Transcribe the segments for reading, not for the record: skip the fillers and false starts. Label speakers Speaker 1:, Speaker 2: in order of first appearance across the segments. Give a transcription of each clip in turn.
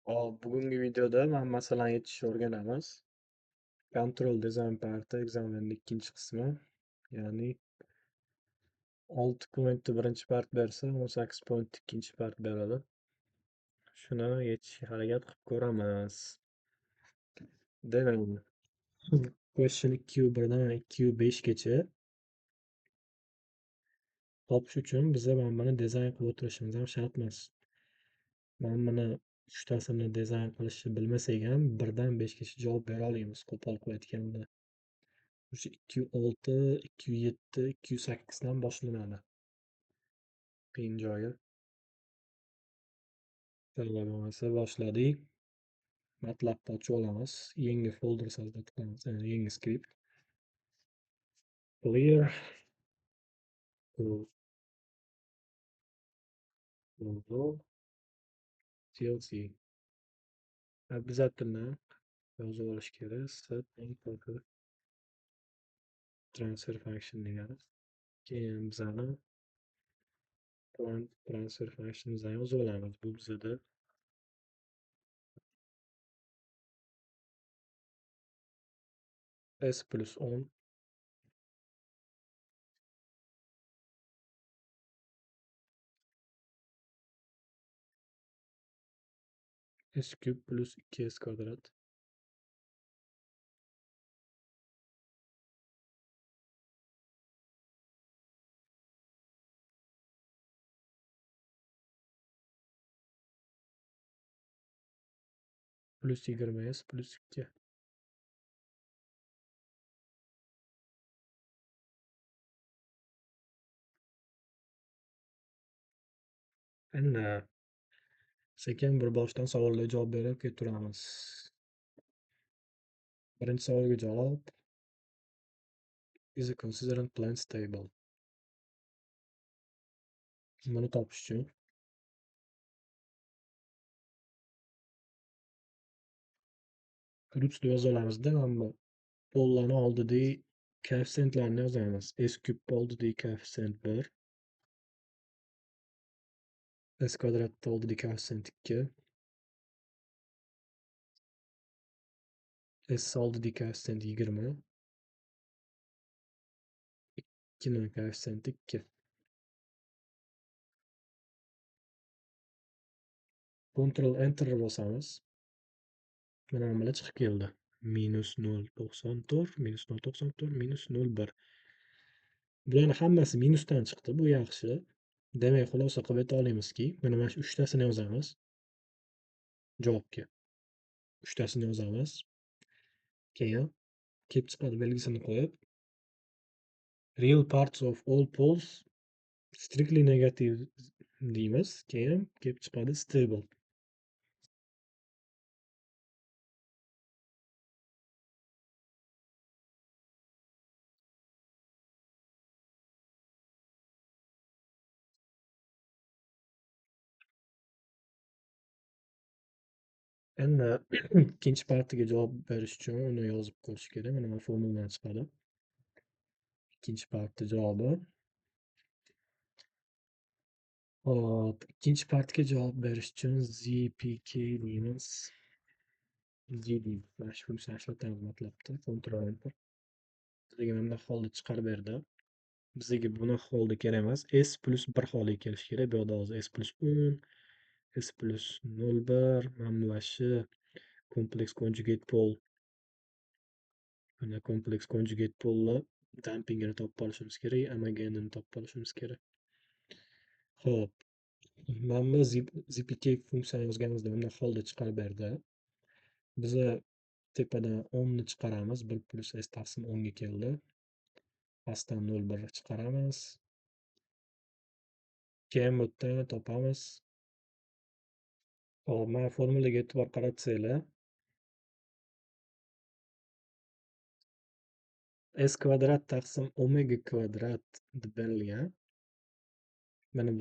Speaker 1: Bugungi videoda man masalani yechishni o'rganamiz. Control Design Parti ekzamenning ikkinchi qismi. Ya'ni 6 pointni birinchi part bersa, 18 point ikkinchi part beradi. Shuni yechishga harakat qilib ko'ramiz. Demak, question 2.1 dan 2.5gacha topish uchun biza mana buni dizayn qilib o'tirishimiz ham shart emas. Mana buni uchtasini dizayn qilishni bilmasak ham 1 dan 5gacha javob bera olamiz, qo'pol qilib aytganda. O'sha 2.6, 2.7, 2.8 dan boshlanadi. Qiyin joyi. Talaba bo'lmasa boshladik. MATLABni ochib olamiz. Yangi folder sozda qilamiz. Yangi skript. Clear. TLC. Обязательно yozib olish kerak. Set transfer function degani. Keyin bizani transfer functionimizni yozib olamiz. Bu bizada s plus 10 s cube plus 2s kvadrat plus 20s plus 2. Endi sekin bir boshdan savollarga javob berib ketaveramiz. Birinchi savolga javob: is a considered plane stable? Buni topish uchun ruchni yoza olamizda. Mana bu pollarni oldidagi koeffitsiyentlarni yozamiz. S kub oldidagi koeffitsient 1, s kvadrat oldidagi koeffitsient 2, s oldidagi koeffitsient 20, 2 ning koeffitsiyenti 2. Ctrl Enter bosamiz. Mana bular chiqib keldi. -0.94, -0.94, -0.1. Bularning hammasi minusdan chiqdi. Bu yaxshi. Demak, xulosa qilib ayta olamizki, mana shu 3 tasini yozamiz javobga. 3 tasini yozamiz. Keyin kelib chiqadi belgisini qo'yib, real parts of all poles strictly negative deymiz. Keyin kelib chiqadi stable. Endi ikkinchi partiga javob berish uchun uni yozib ko'rish kerak. Mana bu formuladan chiqadi. Ikkinchi partni javobi. Hop, ikkinchi partga javob berish uchun ZPK deymiz. G deymiz. Mana shu funksiyani ishlatamiz MATLABda. Ctrl Enter. Bizga mana bunaqa holda chiqarib berdi. Bizga bunaqa holda kerak emas. S plus 1 holiga kelishi kerak. Bu yerda hozir S plus 10, S plus 0.1, mana shu kompleks conjugate pole. Mana kompleks conjugate pole'lar dampingini topib olishimiz kerak, amogenini topib olishimiz kerak. Xo'p, mana bu ZPK funksiyani yozganimizda bunday holda chiqarib berdi. Biza tepadan 10 ni chiqaramiz. 1 plus s taqsim 10 ga keldi. Pastdan 0.1 chiqaramiz. Keyin bu yerdan topamiz. Hop, mana formulaga e'tibor qaratsanglar, s kvadrat taqsim omega kvadrat deb berilgan. Mana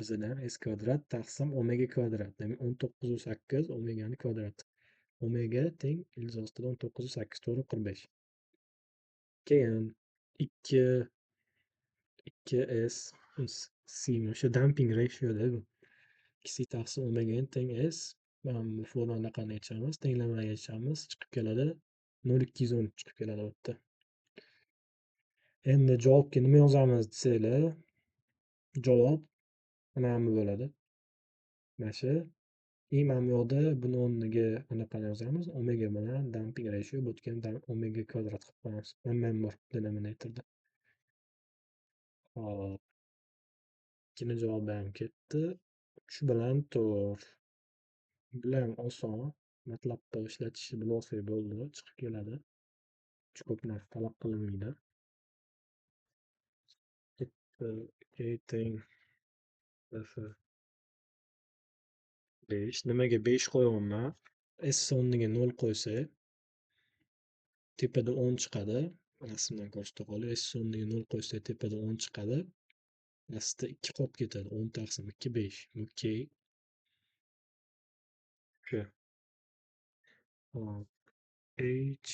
Speaker 1: bizadan s kvadrat taqsim omega kvadrat. Demak 19.8 omegani kvadrati. Omega teng ildiz ostida 19.8 to'g'ri 45. Keyin 2s sin o'sha damping ratioda bu. 2 taqsim omega n teng s. Mana bu formani yechamiz, tenglamaga yechamiz, chiqib keladi 0,210 chiqib keladi bu yerda. Endi javobga nima yozamiz desanglar, javob mana bu bo'ladi. Mana shu. Mana bu yoqda buni o'rniga anaqani yozamiz. Omega bilan damping ratio bu yerga omega kvadrat qilib qo'yamiz. Mana bu bor denominatorda. Hop, ikkini javobi ham ketdi. 3 bilan 4. Bular ham oson. MATLABda ishlatishni bilsak bo'ldi, chiqib keladi. Ko'p narsa talab qilinmaydi. Bitta teng 5. Nimaga 5 qo'yyapman? S o'rniga 0 qo'ysak, tepada 10 chiqadi. Rasmdan ko'rsatib qo'ying. S o'rniga 0 qo'ysak, tepada 10 chiqadi. Pastda 2 qolib ketadi. 10 taqsim 2 5. Okey. Hop. H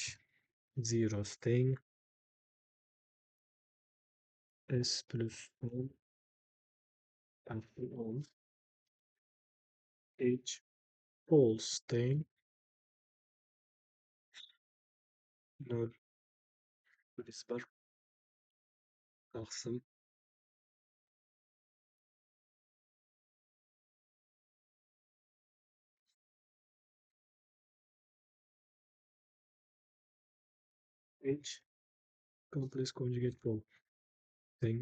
Speaker 1: 0 teng S plus 10 taqsim 10. H false teng 0 plus 1 taqsim H complex conjugate form teng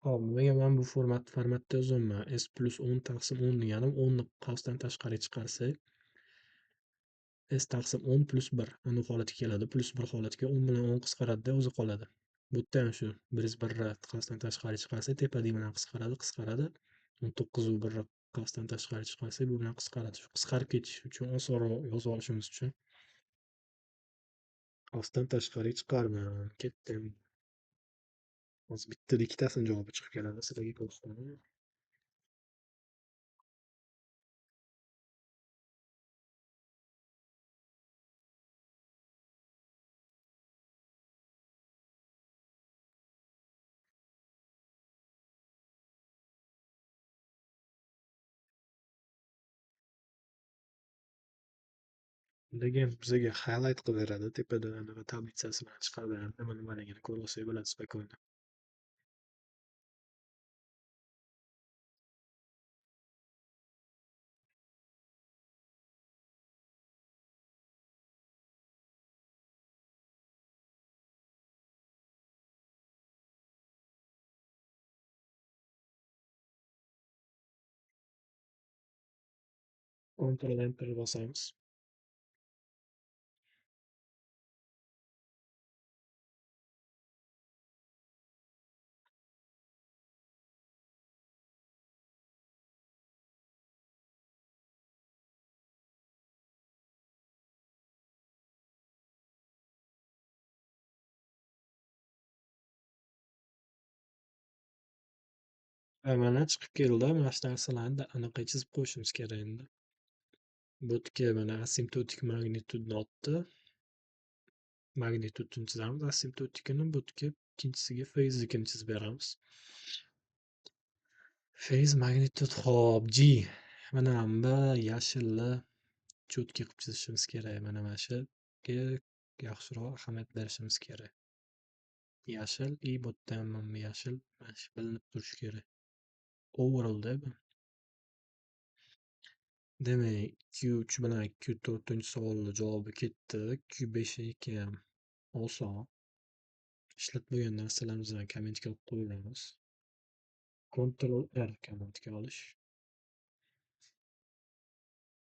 Speaker 1: hop, nimaga men bu formatda yozyapman? S plus 10 taqsim 10 deganim 10 ni qavsdan tashqariga chiqarsak, S taqsim 10 plus 1 ana bu holatga keladi. Plus 1 holatiga 10 bilan 10 qisqaradida o'zi qoladi. Bu yerda ham shu 1 qavsdan tashqariga chiqarsak, tepadagi bilan qisqaradi. 19 u 1 qavsdan tashqariga chiqarsak, bu bilan qisqaradi. Shu qisqarib ketish uchun osonroq yozib olishimiz uchun qavsdan tashqariga chiqarman. Ketdim. Hozir bittada ikkitasini javobi chiqib keladi. Sizlarga ko'rsataman. Lekin bizga highlight qilib beradi. Tepada anaqa tablitsasi bilan chiqarib beradi. Nimaligini ko'rib olsak bo'ladi spokойно. Ctrl Enter bosamiz. Mana chiqib keldi. Mana shu narsalarni anaqa chizib qo'yishimiz kerak endi. Bu yerga mana asymptotik magnitudni otdi. Magnitudni chizamiz. Asymptotikini bu yerga ikkinchisiga phase-nikini chizib beramiz. Phase magnitud hop G. Mana bu yashilni cho'tka qilib chizishimiz kerak. Mana shuga yaxshiroq ahamiyat berishimiz kerak. Yashil и bu yerda ham mana bu yashil mana shu bilinib turishi kerak. Overall'da bu. Demak, Q3 bilan Q4 savolni javobi ketdi. Q5niki ham oson. Ishlatib bo'lgan narsalarimizni bilan kommentga olib qo'yamiz. Ctrl R kommentga olish.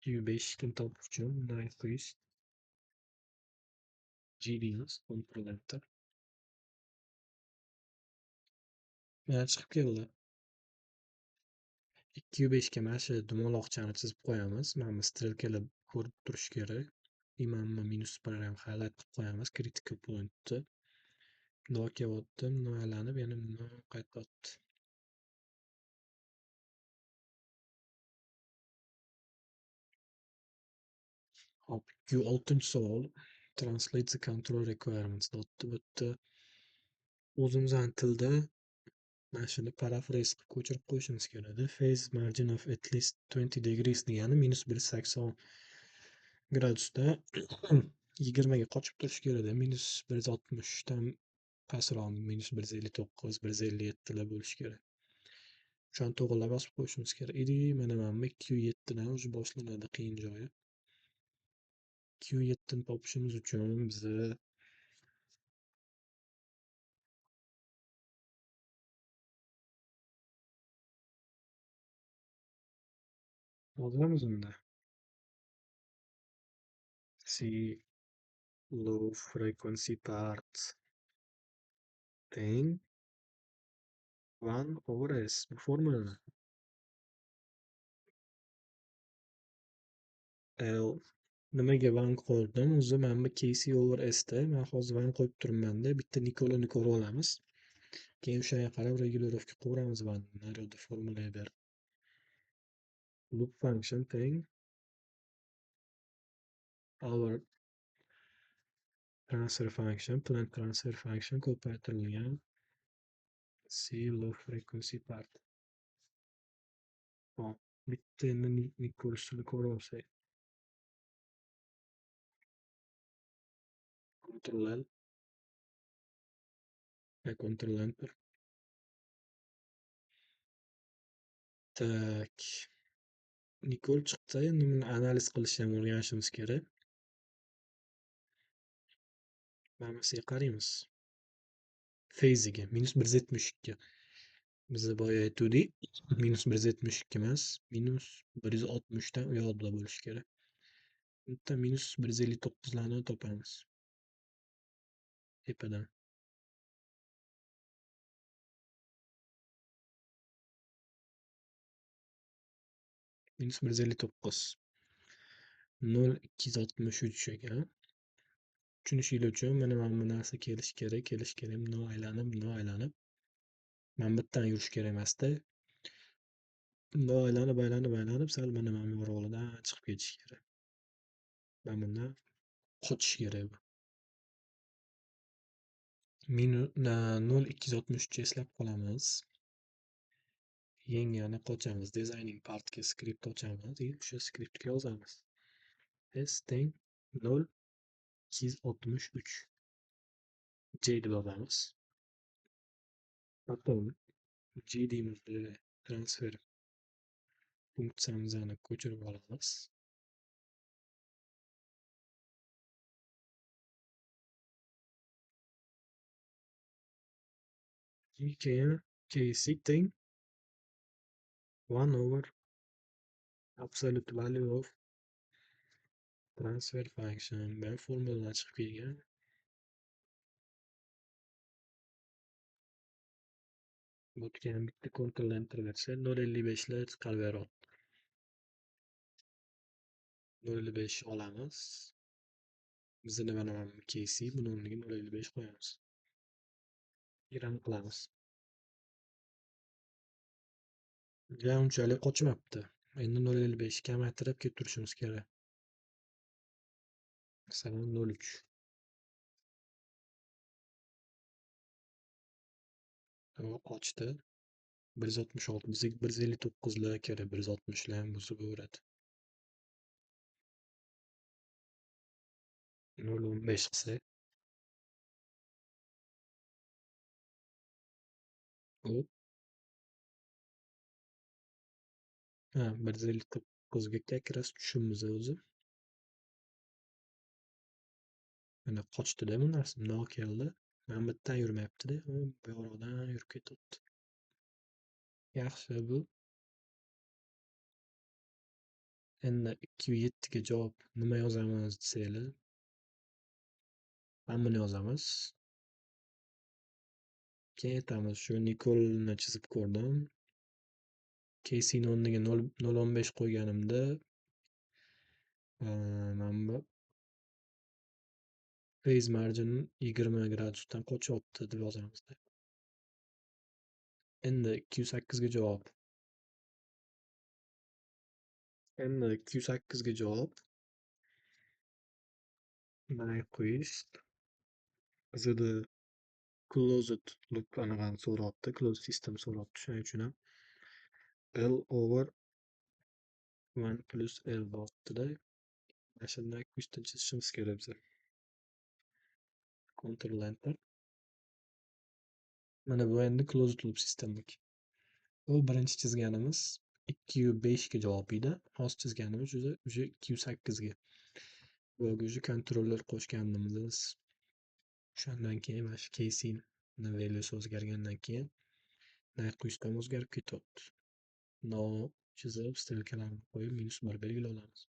Speaker 1: Q5 topish uchun Nyquist G deymiz. Ctrl Enter. Mana chiqib keldi. 2 ga mana shu dumaloqchani chizib qo'yamiz. Mana bu strelkalar ko'rib turishi kerak. Mana bu minus bir ham highlight qilib qo'yamiz critical pointni. No kelyapti, no aylanib, yana no qaytyapti. Hop, 6-savol. Translate the control requirements dotdi. Bu yerda o'zimizni tilda mana shuni paraphrase qilib ko'chirib qo'yishimiz kerakda. Phase margin of at least 20 degrees degani -180 gradusda 20 ga qochib turishi kerakda. -160 dan pastroq, -159, 157 lar bo'lishi kerak. O'shani to'g'irlab yozib qo'yishimiz kerak edi. Mana bu Q7 dan уже boshlanadi qiyin joyi. Q7 ni topishimiz uchun biza yozamiz unda. C low frequency part teng 1/s. Bu formula. L nimaga 1 qo'ydim? O'zi mana bu Kc over s da. Men hozir 1 qo'yib turibman-da. Bitta Nikolani ko'rib olamiz. Keyin o'shanga qarab regulirovka qilaveramiz 1 ni. Naryoqda formulaga berib. Loop function teng our transfer function, plant transfer function ko'paytirilgan C low frequency part. Hop, bitta endi Nikolsini ko'rib olsak. Ctrl L. Ctrl Enter. Tak. Nikol chiqdi. Endi buni analiz qilishni ham o'rganishimiz kerak. Mana busiga qaraymiz. Faziga -172. Biz boya aytdik, -172 emas, -160 dan u yoqda bo'lishi kerak. Bitta -159 larni topamiz. Tepadan. -159. 0,263 ekan. Tushunishingiz uchun mana bu narsa kelishi kerak. No aylanib. Mana bu yerdan yurish kerak emasda. No aylanib, sal mana bu yo'rg'alidan chiqib ketish kerak. Mana bundan qochish kerak bu. 0,263 eslab qolamiz. Yengani qochamiz. Designing partga skript ochamiz. O'sha skriptga yozamiz. S teng 0,263. J deb yozamiz. Потом G deymizda transfer funksiyamizni ko'chirib olamiz. Keyin Kc teng 1 over absolute value of transfer function. Ben formuladan chiqib kelgan. Bu ham bitta Ctrl Enter bersa 0,55 lar chiqarib beryapti. 0,55 olamiz. Bizning mana bu Kc, buni o'rniga 0,55 qo'yamiz. Run qilamiz. Ya unchalik qochmabdi. Endi 0,55 kamaytirib keltirishimiz kerak. Masalan 0,3. Qochdi. 166. Bizga 159 lar kerak, 160 lar ham bo'lsa bo'laveradi. 0,15 qilsak. Hop. Ha, 159 ga kakras tushimiz o'zi. Mana qochdi-da bu narsa. No keldi. Mana bu yerdan yurmayapti-da. Bu yoqdan yurib ketyapti. Yaxshi bu. Endi Q7 ga javob nima yozamiz desanglar. Mana buni yozamiz. Keyin aytamiz, shu Nikolni chizib ko'rdim. Kc ni o'rniga 0,15 qo'yganimda mana bu Phase marginini 20 gradusdan qochyapti deb yozamiz. Endi 208 ga javob. Endi 208 ga javob mana qo'yish. Bizada closed loop anaqani so'rabdi, closed system so'rabdi. Shuning uchun ham L over 1 plus L bo'lyapti-da. Mana shunday ustun chizishimiz kerak biza. Ctrl Enter. Mana bu endi closed loop sistemniki. Bu birinchi chizganimiz 205 ga javob edi. Hozir chizganimiz уже 208 ga. Buga уже kontroller qo'shganimiz. O'shandan keyin mana shu casing valuesi o'zgargandan keyin narxi ham o'zgarib ketyapti. No chizib, strelkalarni qo'yib -1 belgilab olamiz.